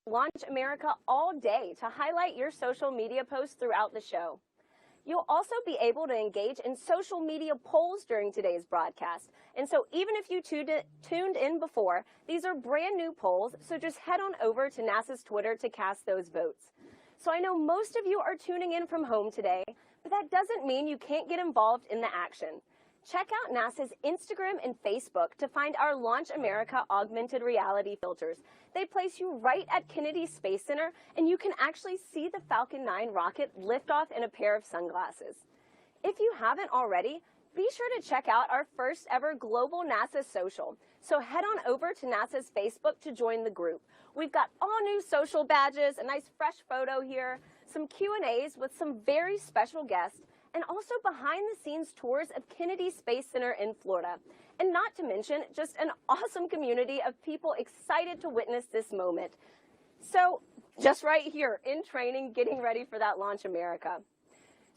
Launch America all day to highlight your social media posts throughout the show. You'll also be able to engage in social media polls during today's broadcast. And so even if you tuned in before, these are brand new polls, so just head on over to NASA's Twitter to cast those votes. So I know most of you are tuning in from home today, but that doesn't mean you can't get involved in the action. Check out NASA's Instagram and Facebook to find our Launch America augmented reality filters. They place you right at Kennedy Space Center, and you can actually see the Falcon 9 rocket lift off in a pair of sunglasses. If you haven't already, be sure to check out our first ever global NASA social. So head on over to NASA's Facebook to join the group. We've got all new social badges, a nice fresh photo here, some Q&As with some very special guests, and also behind-the-scenes tours of Kennedy Space Center in Florida. And not to mention, just an awesome community of people excited to witness this moment. So, just right here in training, getting ready for that Launch America.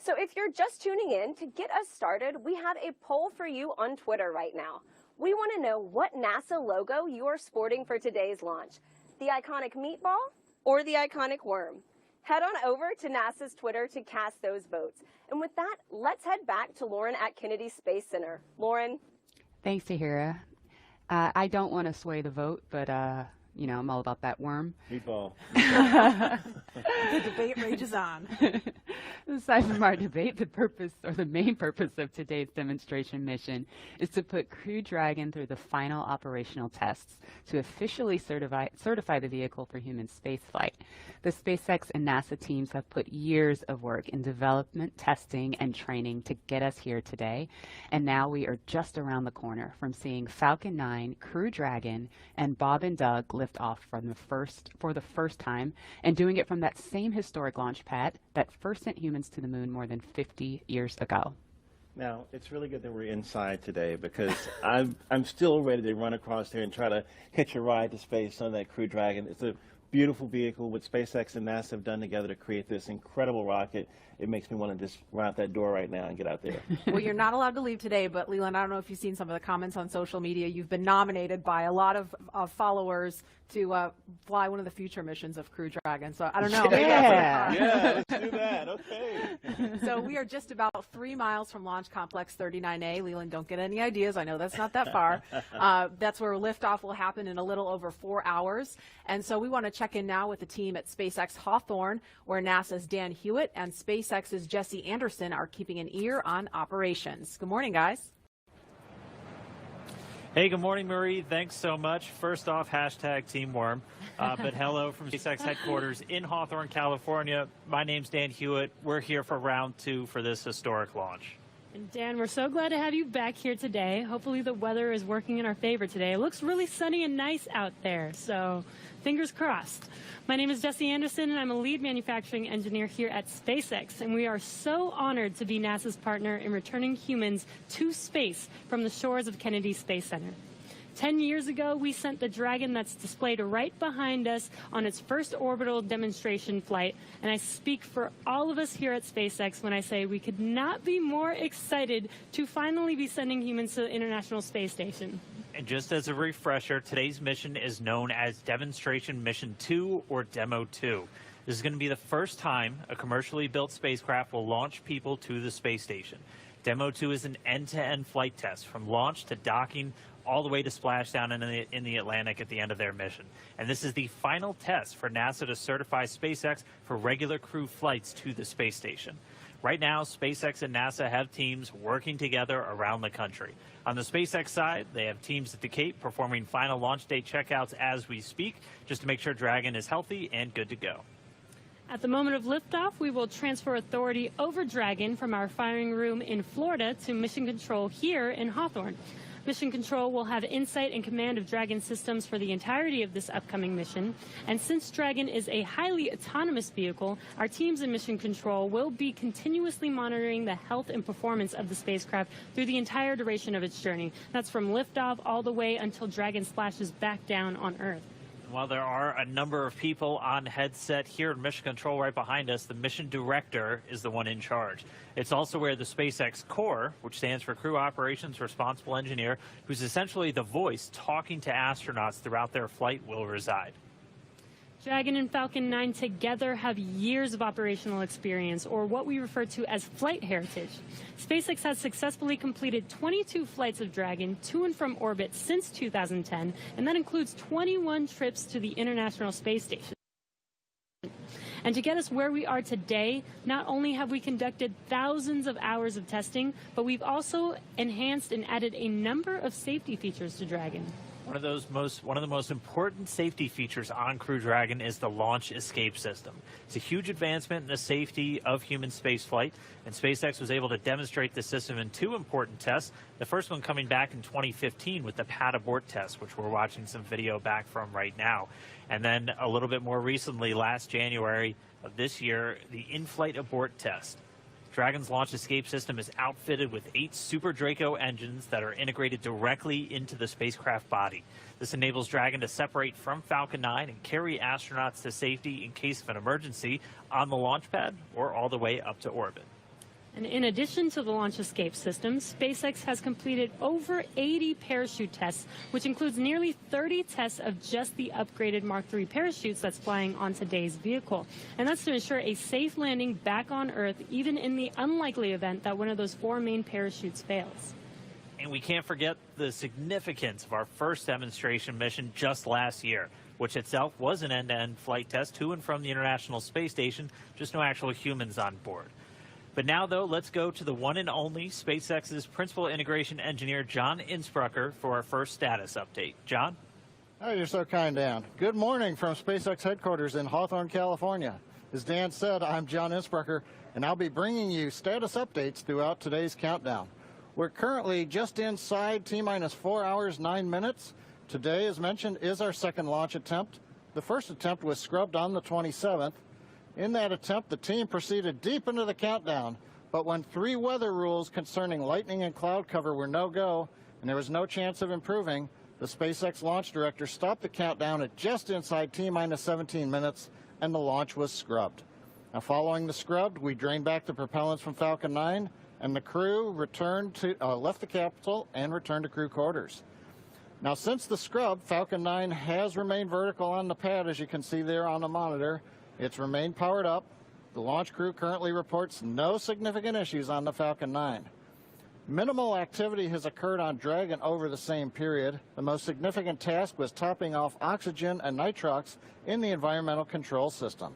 So if you're just tuning in, to get us started, we have a poll for you on Twitter right now. We want to know what NASA logo you are sporting for today's launch. The iconic meatball or the iconic worm? Head on over to NASA's Twitter to cast those votes. And with that, let's head back to Lauren at Kennedy Space Center. Lauren? Thanks, Tahira. I don't want to sway the vote, but, you know, I'm all about that worm. Meatball. The debate rages on. Aside from our debate, the purpose, or the main purpose of today's demonstration mission is to put Crew Dragon through the final operational tests to officially certify the vehicle for human spaceflight. The SpaceX and NASA teams have put years of work in development, testing, and training to get us here today. And now we are just around the corner from seeing Falcon 9, Crew Dragon, and Bob and Doug lift off for the first time, and doing it from that same historic launch pad that first sent humans to the moon more than 50 years ago. Now, it's really good that we're inside today because I'm still ready to run across there and try to hitch a ride to space on that Crew Dragon. It's a beautiful vehicle what SpaceX and NASA have done together to create this incredible rocket. It makes me want to just run out that door right now and get out there. Well, you're not allowed to leave today, but Leland, I don't know if you've seen some of the comments on social media. You've been nominated by a lot of followers to fly one of the future missions of Crew Dragon. So I don't know. Yeah, let's do that. Okay. So we are just about 3 miles from Launch Complex 39A. Leland, don't get any ideas. I know that's not that far. That's where liftoff will happen in a little over 4 hours. And so we want to check in now with the team at SpaceX Hawthorne, where NASA's Dan Hewitt and SpaceX's Jesse Anderson are keeping an ear on operations. Good morning, guys. Hey, good morning, Marie. Thanks so much. First off, hashtag Team Worm. But hello from SpaceX headquarters in Hawthorne, California. My name's Dan Hewitt. We're here for round 2 for this historic launch. And Dan, we're so glad to have you back here today. Hopefully the weather is working in our favor today. It looks really sunny and nice out there, so fingers crossed. My name is Jesse Anderson, and I'm a lead manufacturing engineer here at SpaceX, and we are so honored to be NASA's partner in returning humans to space from the shores of Kennedy Space Center. 10 years ago, we sent the Dragon that's displayed right behind us on its first orbital demonstration flight, and I speak for all of us here at SpaceX when I say we could not be more excited to finally be sending humans to the International Space Station. And just as a refresher, today's mission is known as Demonstration Mission 2 or Demo 2. This is going to be the first time a commercially built spacecraft will launch people to the space station. Demo 2 is an end-to-end flight test from launch to docking all the way to splashdown in the Atlantic at the end of their mission. And this is the final test for NASA to certify SpaceX for regular crew flights to the space station. Right now, SpaceX and NASA have teams working together around the country. On the SpaceX side, they have teams at the Cape performing final launch day checkouts as we speak, just to make sure Dragon is healthy and good to go. At the moment of liftoff, we will transfer authority over Dragon from our firing room in Florida to Mission Control here in Hawthorne. Mission Control will have insight and command of Dragon systems for the entirety of this upcoming mission. And since Dragon is a highly autonomous vehicle, our teams in Mission Control will be continuously monitoring the health and performance of the spacecraft through the entire duration of its journey. That's from liftoff all the way until Dragon splashes back down on Earth. While there are a number of people on headset here in Mission Control right behind us, the mission director is the one in charge. It's also where the SpaceX Core, which stands for Crew Operations Responsible Engineer, who's essentially the voice talking to astronauts throughout their flight, will reside. Dragon and Falcon 9 together have years of operational experience, or what we refer to as flight heritage. SpaceX has successfully completed 22 flights of Dragon to and from orbit since 2010, and that includes 21 trips to the International Space Station. And to get us where we are today, not only have we conducted thousands of hours of testing, but we've also enhanced and added a number of safety features to Dragon. One of the most important safety features on Crew Dragon is the launch escape system. It's a huge advancement in the safety of human spaceflight, and SpaceX was able to demonstrate the system in two important tests. The first one coming back in 2015 with the pad abort test, which we're watching some video back from right now. And then a little bit more recently, last January of this year, the in-flight abort test. Dragon's launch escape system is outfitted with 8 Super Draco engines that are integrated directly into the spacecraft body. This enables Dragon to separate from Falcon 9 and carry astronauts to safety in case of an emergency on the launch pad or all the way up to orbit. And in addition to the launch escape system, SpaceX has completed over 80 parachute tests, which includes nearly 30 tests of just the upgraded Mark III parachutes that's flying on today's vehicle. And that's to ensure a safe landing back on Earth, even in the unlikely event that one of those 4 main parachutes fails. And we can't forget the significance of our first demonstration mission just last year, which itself was an end-to-end flight test to and from the International Space Station, just no actual humans on board. But now, though, let's go to the one and only SpaceX's principal integration engineer, John Insprucker, for our first status update. John? Oh, you're so kind, Dan. Good morning from SpaceX headquarters in Hawthorne, California. As Dan said, I'm John Insprucker, and I'll be bringing you status updates throughout today's countdown. We're currently just inside T-minus 4 hours, 9 minutes. Today, as mentioned, is our second launch attempt. The first attempt was scrubbed on the 27th. In that attempt, the team proceeded deep into the countdown, but when 3 weather rules concerning lightning and cloud cover were no-go, and there was no chance of improving, the SpaceX launch director stopped the countdown at just inside T-minus 17 minutes, and the launch was scrubbed. Now, following the scrub, we drained back the propellants from Falcon 9, and the crew left the capsule and returned to crew quarters. Now, since the scrub, Falcon 9 has remained vertical on the pad, as you can see there on the monitor. It's remained powered up. The launch crew currently reports no significant issues on the Falcon 9. Minimal activity has occurred on Dragon over the same period. The most significant task was topping off oxygen and nitrox in the environmental control system.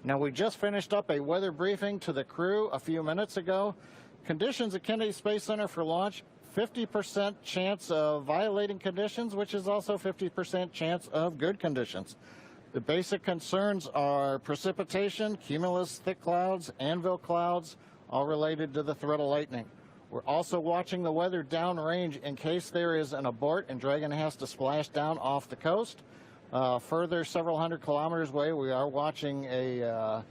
Now, we just finished up a weather briefing to the crew a few minutes ago. Conditions at Kennedy Space Center for launch, 50% chance of violating conditions, which is also 50% chance of good conditions. The basic concerns are precipitation, cumulus thick clouds, anvil clouds, all related to the threat of lightning. We're also watching the weather downrange in case there is an abort and Dragon has to splash down off the coast. Further, several hundred kilometers away, we are watching a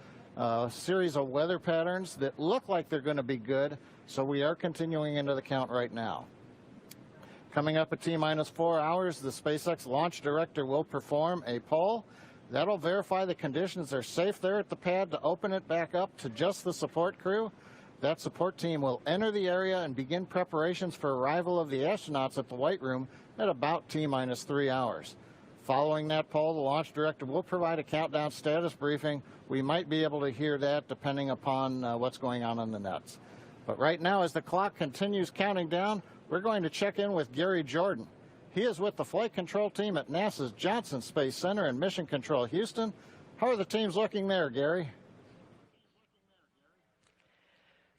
series of weather patterns that look like they're going to be good, so we are continuing into the count right now. Coming up at T-minus 4 hours, the SpaceX launch director will perform a poll. That'll verify the conditions are safe there at the pad to open it back up to just the support crew. That support team will enter the area and begin preparations for arrival of the astronauts at the White Room at about T-minus 3 hours. Following that poll, the launch director will provide a countdown status briefing. We might be able to hear that depending upon what's going on the nets. But right now, as the clock continues counting down, we're going to check in with Gary Jordan. He is with the flight control team at NASA's Johnson Space Center in Mission Control, Houston. How are the teams looking there, Gary?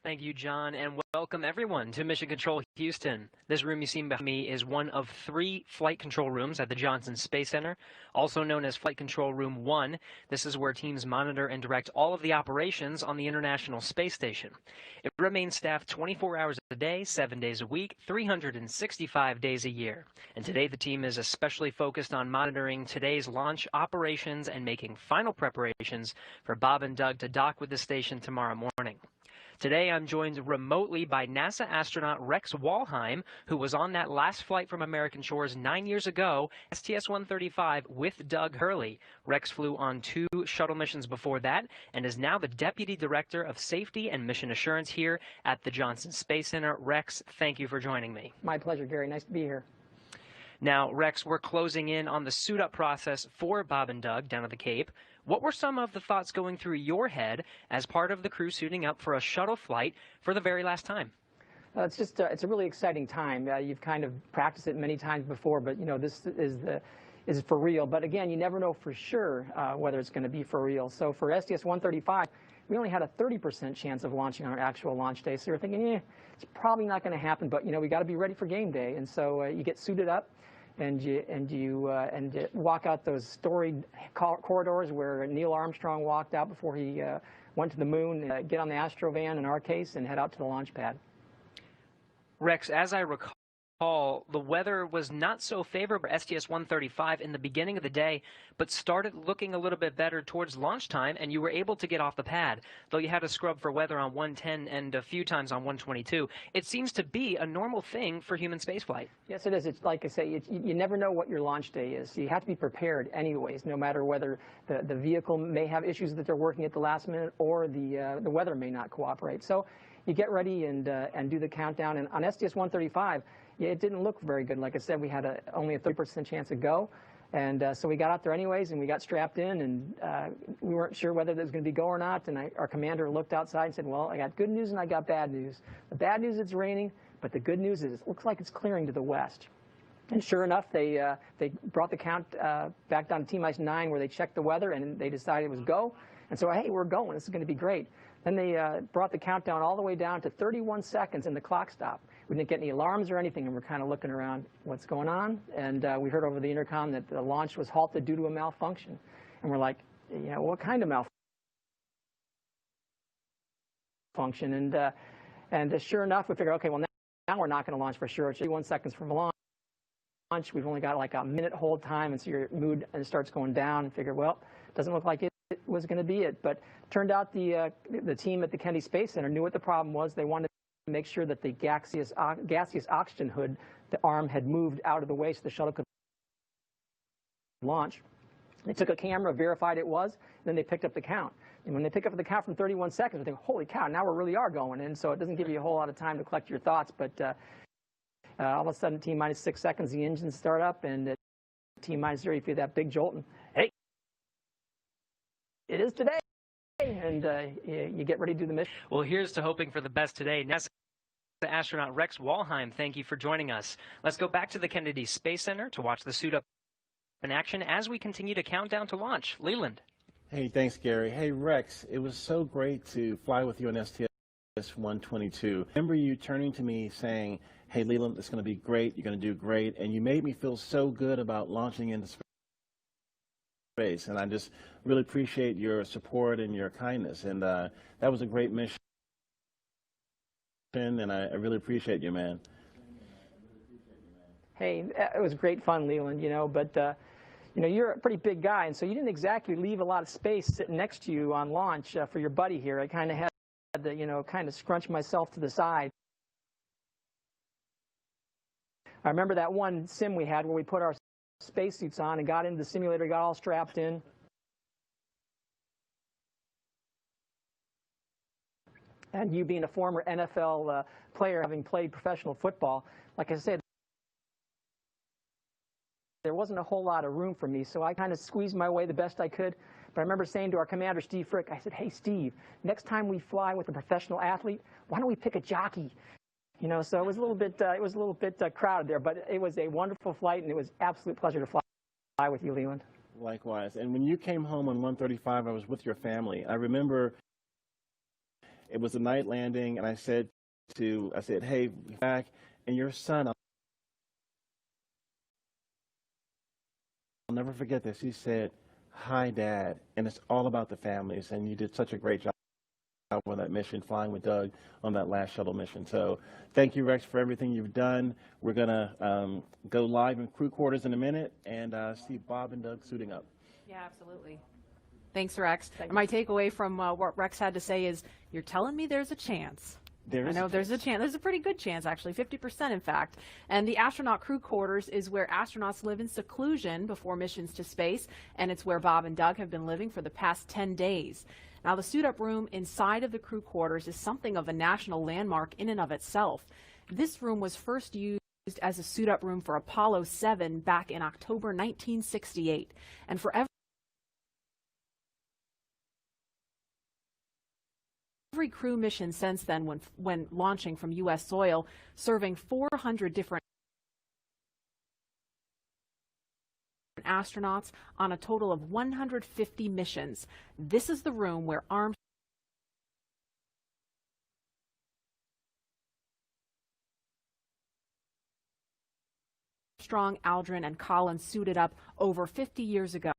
Thank you, John, and welcome everyone to Mission Control Houston. This room you see behind me is one of 3 flight control rooms at the Johnson Space Center, also known as Flight Control Room 1. This is where teams monitor and direct all of the operations on the International Space Station. It remains staffed 24 hours a day, 7 days a week, 365 days a year. And today the team is especially focused on monitoring today's launch operations and making final preparations for Bob and Doug to dock with the station tomorrow morning. Today, I'm joined remotely by NASA astronaut Rex Walheim, who was on that last flight from American shores 9 years ago, STS-135, with Doug Hurley. Rex flew on 2 shuttle missions before that and is now the Deputy Director of Safety and Mission Assurance here at the Johnson Space Center. Rex, thank you for joining me. My pleasure, Gary. Nice to be here. Now, Rex, we're closing in on the suit-up process for Bob and Doug down at the Cape. What were some of the thoughts going through your head as part of the crew suiting up for a shuttle flight for the very last time? It's a really exciting time. You've kind of practiced it many times before, but this is for real. But again, you never know for sure whether it's going to be for real. So for STS-135, we only had a 30% chance of launching on our actual launch day. So you're thinking, it's probably not going to happen. But we got to be ready for game day. And so you get suited up, and you walk out those storied corridors where Neil Armstrong walked out before he went to the moon. Get on the Astrovan in our case and head out to the launch pad. Rex, as I recall, the weather was not so favorable for STS-135 in the beginning of the day, but started looking a little bit better towards launch time, and you were able to get off the pad, though you had to scrub for weather on 110 and a few times on 122. It seems to be a normal thing for human spaceflight. Yes, it is. It's like I say, you never know what your launch day is. So you have to be prepared anyways, no matter whether the vehicle may have issues that they're working at the last minute or the weather may not cooperate. So you get ready and do the countdown. And on STS-135, it didn't look very good. Like I said, we had only a 30% chance to go. And so we got out there anyways, and we got strapped in, and we weren't sure whether it was going to be go or not. And our commander looked outside and said, well, I got good news and I got bad news. The bad news is it's raining, but the good news is it looks like it's clearing to the west. And sure enough, they brought the count back down to T-9, where they checked the weather, and they decided it was go. And so, hey, we're going. This is going to be great. Then they brought the countdown all the way down to 31 seconds, and the clock stopped. We didn't get any alarms or anything, and we're kind of looking around, what's going on? And we heard over the intercom that the launch was halted due to a malfunction. And we're like, what kind of malfunction? And sure enough, we figured, okay, well, now we're not going to launch for sure. It's 31 seconds from launch. We've only got like a minute hold time, and so your mood starts going down, and figure, well, doesn't look like it was going to be it. But turned out the team at the Kennedy Space Center knew what the problem was. They wanted to make sure that the gaseous oxygen hood, the arm, had moved out of the way so the shuttle could launch. They took a camera, verified it was, and then they picked up the count. And when they pick up the count from 31 seconds, they think, holy cow, now we really are going. And so it doesn't give you a whole lot of time to collect your thoughts. But all of a sudden, T-minus 6 seconds, the engines start up, and T-minus 0, you feel that big jolt, and hey, it is today. And you get ready to do the mission. Well, here's to hoping for the best today. NASA astronaut Rex Walheim, thank you for joining us. Let's go back to the Kennedy Space Center to watch the suit up in action as we continue to count down to launch. Leland. Hey, thanks, Gary. Hey, Rex, it was so great to fly with you on STS-122. Remember you turning to me saying, hey, Leland, it's going to be great. You're going to do great. And you made me feel so good about launching into space. And I just really appreciate your support and your kindness. And that was a great mission. And I really appreciate you, man. Hey, it was great fun, Leland, but you're a pretty big guy, and so you didn't exactly leave a lot of space sitting next to you on launch for your buddy here. I kind of had to, kind of scrunch myself to the side. I remember that one sim we had where we put our spacesuits on and got into the simulator, got all strapped in. And you being a former NFL player, having played professional football, like I said, there wasn't a whole lot of room for me, so I kind of squeezed my way the best I could. But I remember saying to our commander, Steve Frick, I said, hey, Steve, next time we fly with a professional athlete, why don't we pick a jockey? So it was a little bit, crowded there, but it was a wonderful flight, and it was absolute pleasure to fly with you, Leland. Likewise. And when you came home on 135, I was with your family. I remember it was a night landing, and I said, hey, back, and your son, I'll never forget this. He said, hi, Dad, and it's all about the families, and you did such a great job on that mission, flying with Doug on that last shuttle mission. So thank you, Rex, for everything you've done. We're going to go live in crew quarters in a minute and see Bob and Doug suiting up. Yeah, absolutely. Thanks, Rex. My takeaway from what Rex had to say is, you're telling me there's a chance. I know there's a chance. There's a pretty good chance, actually, 50% in fact. And the astronaut crew quarters is where astronauts live in seclusion before missions to space, and it's where Bob and Doug have been living for the past 10 days. Now, the suit-up room inside of the crew quarters is something of a national landmark in and of itself. This room was first used as a suit-up room for Apollo 7 back in October 1968. And for every crew mission since then when launching from U.S. soil, serving 400 different astronauts on a total of 150 missions. This is the room where Armstrong, Aldrin, and Collins suited up over 50 years ago,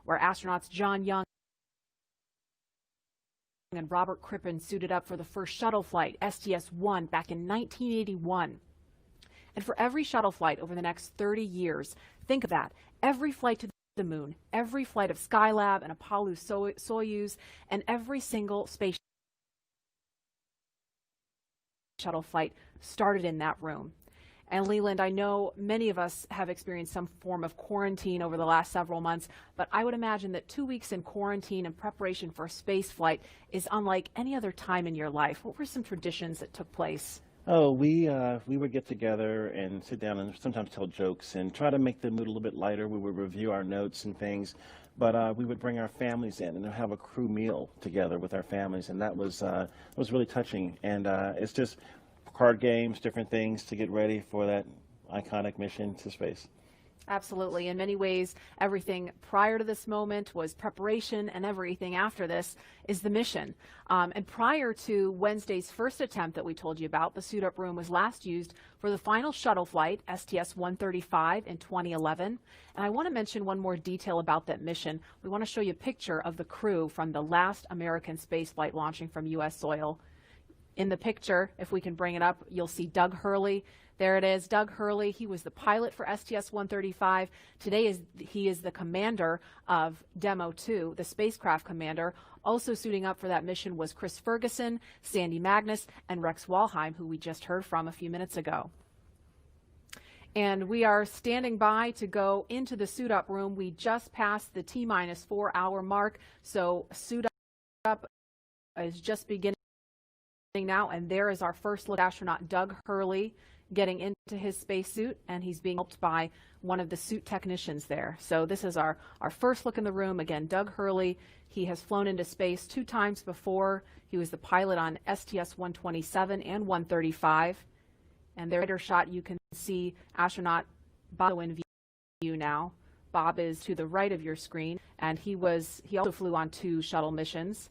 where astronauts John Young and Robert Crippen suited up for the first shuttle flight, STS-1, back in 1981. And for every shuttle flight over the next 30 years, think of that, every flight to the moon, every flight of Skylab and Apollo Soyuz, and every single space shuttle flight started in that room. And Leland, I know many of us have experienced some form of quarantine over the last several months, but I would imagine that 2 weeks in quarantine in preparation for a space flight is unlike any other time in your life. What were some traditions that took place? Oh, we would get together and sit down and sometimes tell jokes and try to make the mood a little bit lighter. We would review our notes and things, but we would bring our families in and have a crew meal together with our families, and that was really touching. And it's just card games, different things to get ready for that iconic mission to space. Absolutely. In many ways, everything prior to this moment was preparation, and everything after this is the mission. And prior to Wednesday's first attempt that we told you about, the suit-up room was last used for the final shuttle flight, STS-135, in 2011. And I want to mention one more detail about that mission. We want to show you a picture of the crew from the last American space flight launching from U.S. soil. In the picture, if we can bring it up, you'll see Doug Hurley. There it is, Doug Hurley. He was the pilot for STS-135. Today he is the commander of Demo 2, the spacecraft commander. Also suiting up for that mission was Chris Ferguson, Sandy Magnus, and Rex Walheim, who we just heard from a few minutes ago. And we are standing by to go into the suit-up room. We just passed the T-minus 4-hour mark, so suit-up is just beginning now, and there is our first look astronaut, Doug Hurley, getting into his spacesuit, and he's being helped by one of the suit technicians there. So this is our first look in the room. Again, Doug Hurley, he has flown into space 2 times before. He was the pilot on STS-127 and 135. And there, later shot, you can see astronaut Bob in view now. Bob is to the right of your screen, and he also flew on 2 shuttle missions.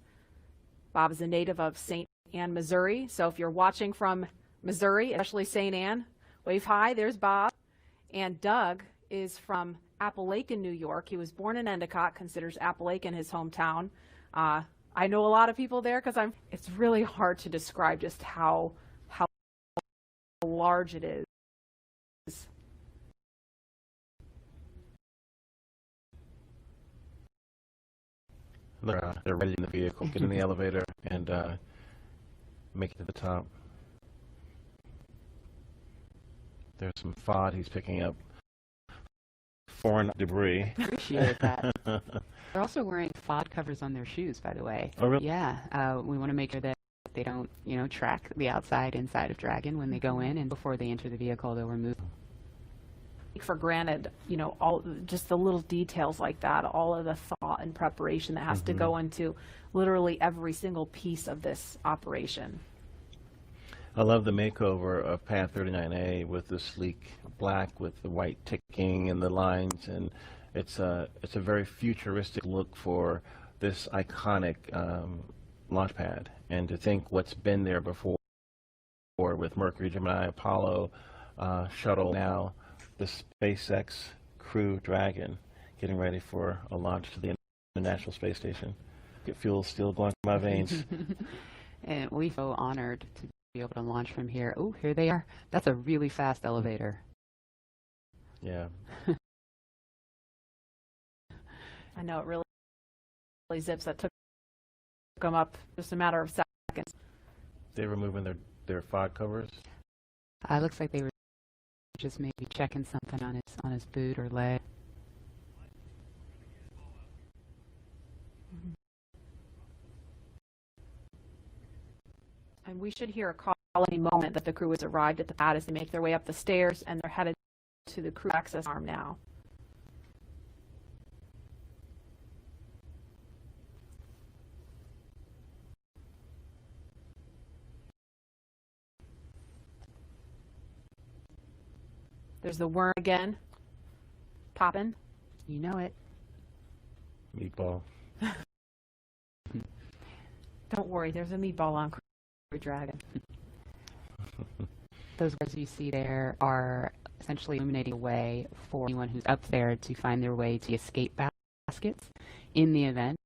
Bob is a native of St. Ann, Missouri. So if you're watching from Missouri, especially St. Ann, wave hi, there's Bob. And Doug is from Appalachian, New York. He was born in Endicott, considers Appalachian his hometown. I know a lot of people there because it's really hard to describe just how large it is. They're ready in the vehicle, get in the elevator, and make it to the top. There's some FOD he's picking up. Foreign debris. Appreciate that. They're also wearing FOD covers on their shoes, by the way. Oh, really? Yeah. We want to make sure that they don't, track the inside of Dragon when they go in, and before they enter the vehicle, they'll remove. For granted, all just the little details like that, all of the thought and preparation that has to go into literally every single piece of this operation. I love the makeover of Pad 39A with the sleek black with the white ticking and the lines, and it's a very futuristic look for this iconic launch pad. And to think what's been there before with Mercury, Gemini, Apollo, shuttle, now the SpaceX Crew Dragon getting ready for a launch to the International Space Station. Get fuel still going through my veins. And we're so honored to be able to launch from here. Oh, here they are. That's a really fast elevator. Yeah. I know, it really zips. That took them up just a matter of seconds. They were moving their FOD covers. Looks like they were just maybe checking something on his boot or leg. And we should hear a call any moment that the crew has arrived at the pad as they make their way up the stairs, and they're headed to the crew access arm now. There's the worm again, popping. You know it. Meatball. Don't worry, there's a meatball on Crew Dragon. Those words you see there are essentially illuminating a way for anyone who's up there to find their way to escape baskets in the event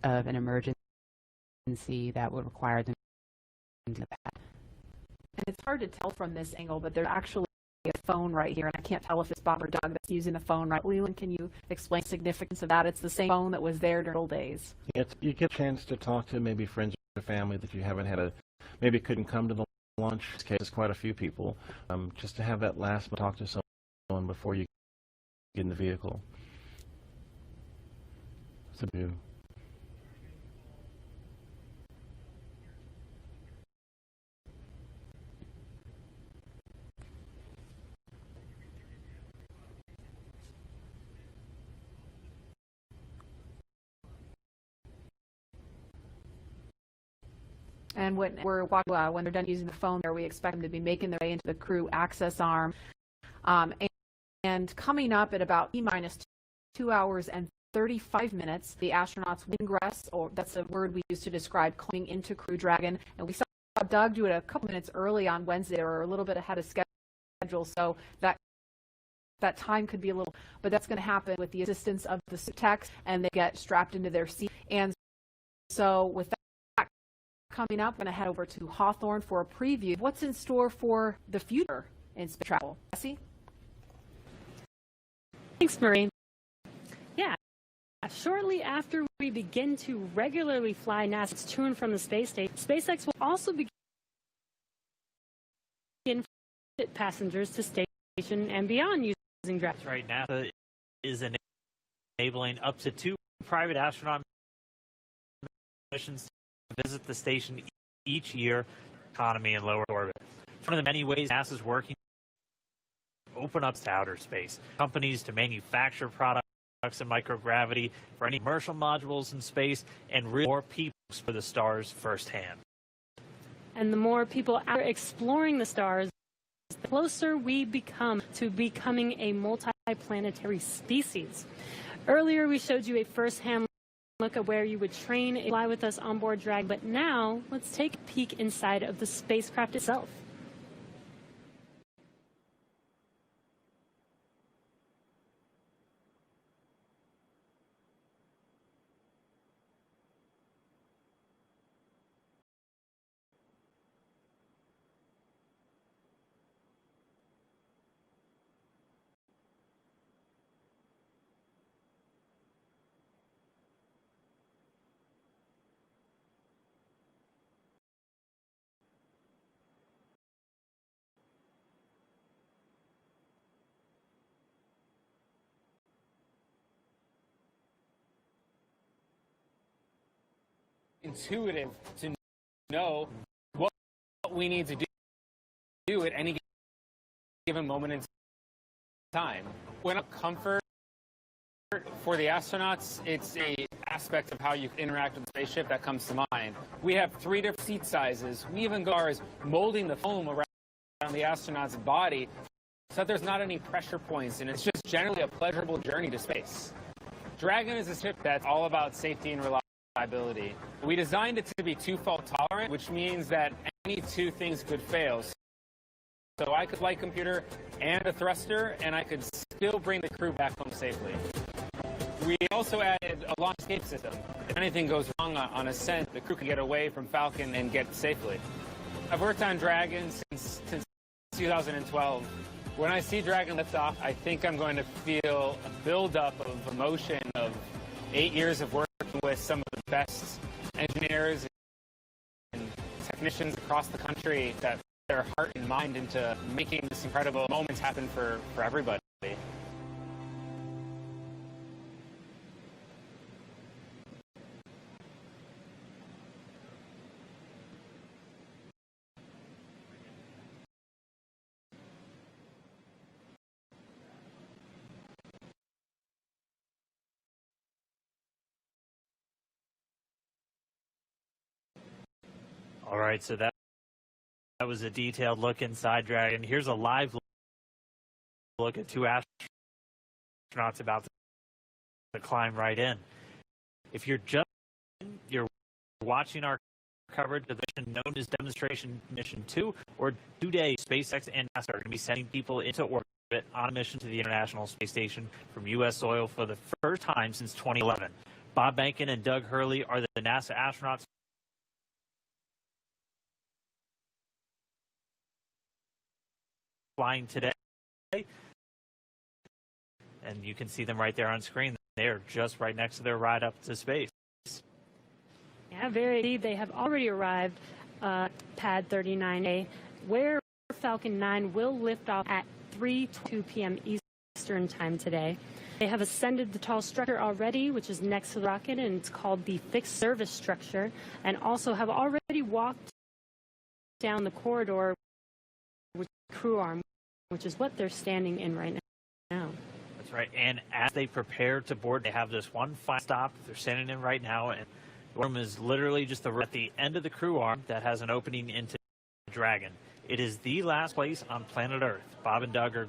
of an emergency that would require them to the pad. And it's hard to tell from this angle, but there's actually a phone right here, and I can't tell if it's Bob or Doug that's using the phone right. Leland, can you explain the significance of that? It's the same phone that was there during old days. You get a chance to talk to maybe friends or family that you haven't had maybe couldn't come to the launch. In this case, it's quite a few people. Just to have that last talk to someone before you get in the vehicle. It's a view. And when they're done using the phone there, we expect them to be making their way into the crew access arm. And coming up at about T-minus 2 hours and 35 minutes, the astronauts will ingress, or that's a word we use to describe coming into Crew Dragon. And we saw Doug do it a couple minutes early on Wednesday, or a little bit ahead of schedule, so that time could be a little, but that's going to happen with the assistance of the techs, and they get strapped into their seat. And so with that coming up, I'm going to head over to Hawthorne for a preview of what's in store for the future in space travel. Jesse? Thanks, Marie. Yeah, shortly after we begin to regularly fly NASA's to and from the space station, SpaceX will also begin passengers to station and beyond using Dragon. That's right. NASA is enabling up to 2 private astronaut missions to visit the station each year, economy and lower orbit. One of the many ways NASA is working to open up to outer space. Companies to manufacture products in microgravity for any commercial modules in space, and really more people for the stars firsthand. And the more people out there exploring the stars, the closer we become to becoming a multi-planetary species. Earlier, we showed you a first-hand look at where you would train and fly with us on board Dragon, but now let's take a peek inside of the spacecraft itself. Intuitive to know what we need to do at any given moment in time. When comfort for the astronauts, it's a aspect of how you interact with the spaceship that comes to mind. We have 3 different seat sizes. We even go as molding the foam around the astronaut's body so that there's not any pressure points, and it's just generally a pleasurable journey to space. Dragon is a ship that's all about safety and reliability. We designed it to be 2-fault tolerant, which means that any 2 things could fail. So I could flight computer and a thruster, and I could still bring the crew back home safely. We also added a launch escape system. If anything goes wrong on ascent, the crew can get away from Falcon and get safely. I've worked on Dragon since 2012. When I see Dragon lift off, I think I'm going to feel a buildup of emotion of 8 years of working with some of the best engineers and technicians across the country that put their heart and mind into making this incredible moments happen for everybody. All right, so that was a detailed look inside Dragon. Here's a live look at two astronauts about to climb right in. If you're watching our coverage of the mission known as Demonstration Mission 2, or today, SpaceX and NASA are going to be sending people into orbit on a mission to the International Space Station from U.S. soil for the first time since 2011. Bob Behnken and Doug Hurley are the NASA astronauts flying today. And you can see them right there on screen. They are just right next to their ride up to space. Yeah, very. They have already arrived pad 39A, where Falcon 9 will lift off at 3:02 p.m. Eastern time today. They have ascended the tall structure already, which is next to the rocket, and it's called the fixed service structure, and also have already walked down the corridor with the crew arm, which is what they're standing in right now. That's right. And as they prepare to board, they have this one final stop they're standing in right now, and the room is literally just at the end of the crew arm that has an opening into Dragon. It is the last place on planet Earth Bob and Doug are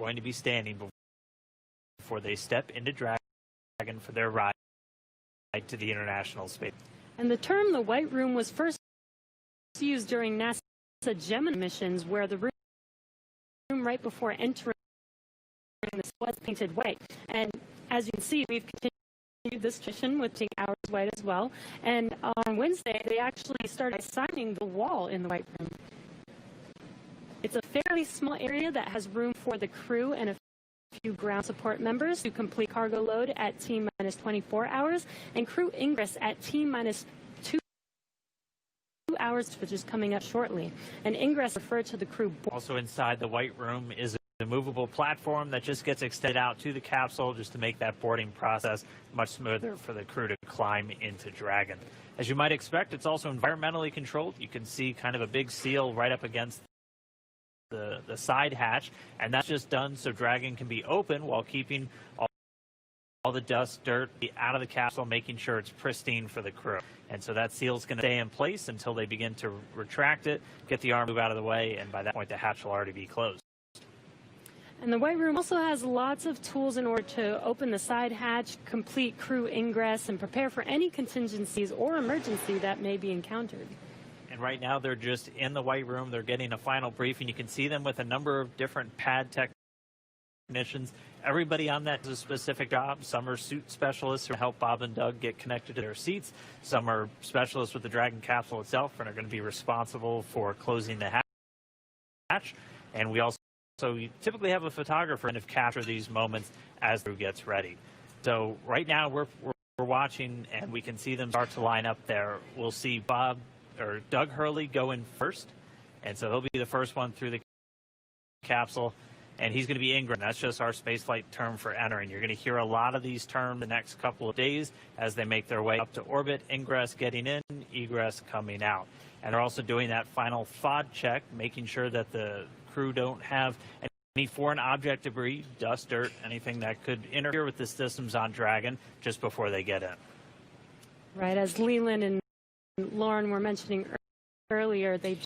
going to be standing before they step into Dragon for their ride to the International Space. And the term the White Room was first used during NASA Gemini missions, where the room right before entering this was painted white. And as you can see, we've continued this tradition with taking ours white as well. And on Wednesday, they actually started signing the wall in the White Room. It's a fairly small area that has room for the crew and a few ground support members to complete cargo load at T-minus 24 hours and crew ingress at T-minus 2 hours, which is coming up shortly. And ingress referred to the crew. Also inside the White Room is a movable platform that just gets extended out to the capsule just to make that boarding process much smoother for the crew to climb into Dragon. As you might expect, it's also environmentally controlled. You can see kind of a big seal right up against the side hatch, and that's just done so Dragon can be open while keeping all the dust, dirt out of the capsule, making sure it's pristine for the crew. And so that seal's going to stay in place until they begin to retract it, get the arm move out of the way, and by that point the hatch will already be closed. And the White Room also has lots of tools in order to open the side hatch, complete crew ingress, and prepare for any contingencies or emergency that may be encountered. And right now they're just in the White Room. They're getting a final briefing. You can see them with a number of different pad technicians. Everybody on that does a specific job. Some are suit specialists who help Bob and Doug get connected to their seats. Some are specialists with the Dragon capsule itself and are going to be responsible for closing the hatch. And we also typically have a photographer and capture these moments as the crew gets ready. So right now we're watching, and we can see them start to line up there. We'll see Doug Hurley go in first, and so he'll be the first one through the capsule, and he's going to be ingress. That's just our spaceflight term for entering. You're going to hear a lot of these terms the next couple of days as they make their way up to orbit. Ingress getting in, egress coming out. And they're also doing that final FOD check, making sure that the crew don't have any foreign object debris, dust, dirt, anything that could interfere with the systems on Dragon just before they get in. Right, as Leland and Lauren were mentioning earlier, they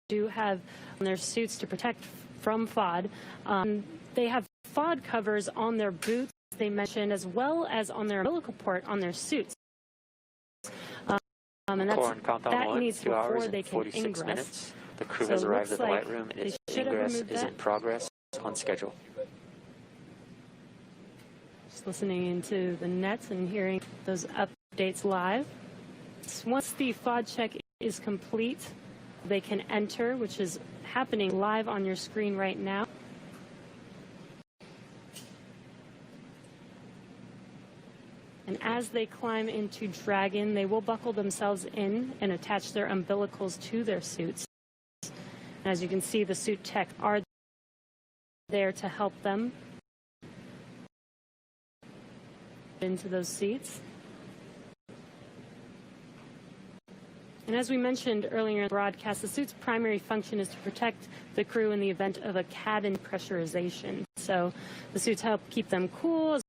do have on their suits to protect from FOD. They have FOD covers on their boots, they mentioned, as well as on their umbilical port on their suits. And that needs 2 hours before and they can 46 ingress. minutes. The crew So has it arrived looks at the like White Room, and they its should have ingress removed is in that. progress on schedule. Just listening into the nets and hearing those updates live. Once the FOD check is complete, they can enter, which is happening live on your screen right now. And as they climb into Dragon, they will buckle themselves in and attach their umbilicals to their suits. As you can see, the suit tech are there to help them into those seats. And as we mentioned earlier in the broadcast, the suit's primary function is to protect the crew in the event of a cabin pressurization. So the suits help keep them cool, as